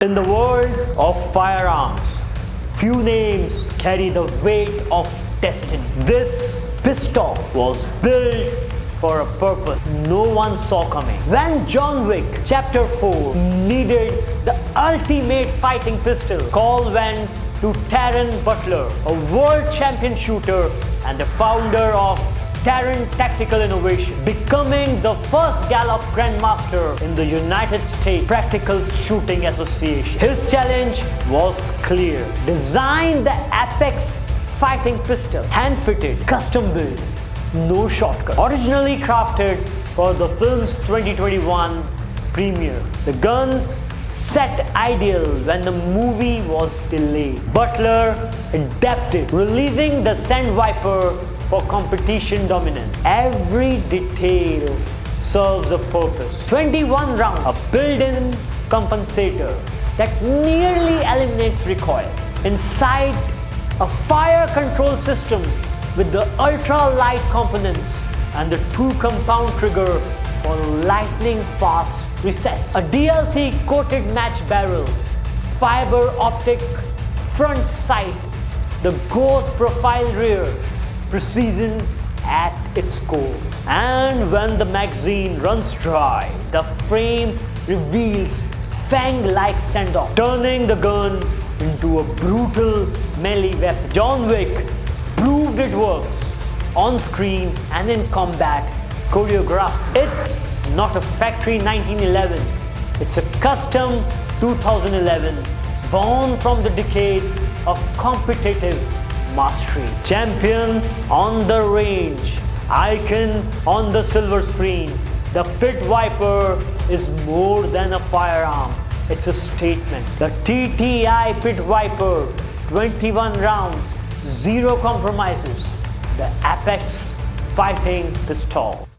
In the world of firearms, few names carry the weight of destiny. This pistol was built for a purpose no one saw coming. When John Wick Chapter 4 needed the ultimate fighting pistol, call went to Taran Butler, a world champion shooter and the founder of Taran Tactical Innovation, becoming the first Glock Grandmaster in the United States Practical Shooting Association. His challenge was clear: design the Apex fighting pistol, hand-fitted, custom-built, no shortcut. Originally crafted for the film's 2021 premiere, the guns set ideal when the movie was delayed. Butler adapted, releasing the Sand Viper for competition dominance. Every detail serves a purpose. 21 rounds, a built-in compensator that nearly eliminates recoil. Inside, a fire control system with the ultra-light components and the 2-compound trigger for lightning-fast resets. A DLC-coated match barrel, fiber-optic front sight, the ghost profile rear, precision at its core. And when the magazine runs dry, the frame reveals fang-like standoff, turning the gun into a brutal melee weapon. John Wick proved it works on screen and in combat choreography. It's not a factory 1911, it's a custom 2011, born from the decades of competitive mastery. Champion on the range, icon on the silver screen, the Pit Viper is more than a firearm, it's a statement. The TTI Pit Viper, 21 rounds, 0 compromises, the Apex fighting pistol.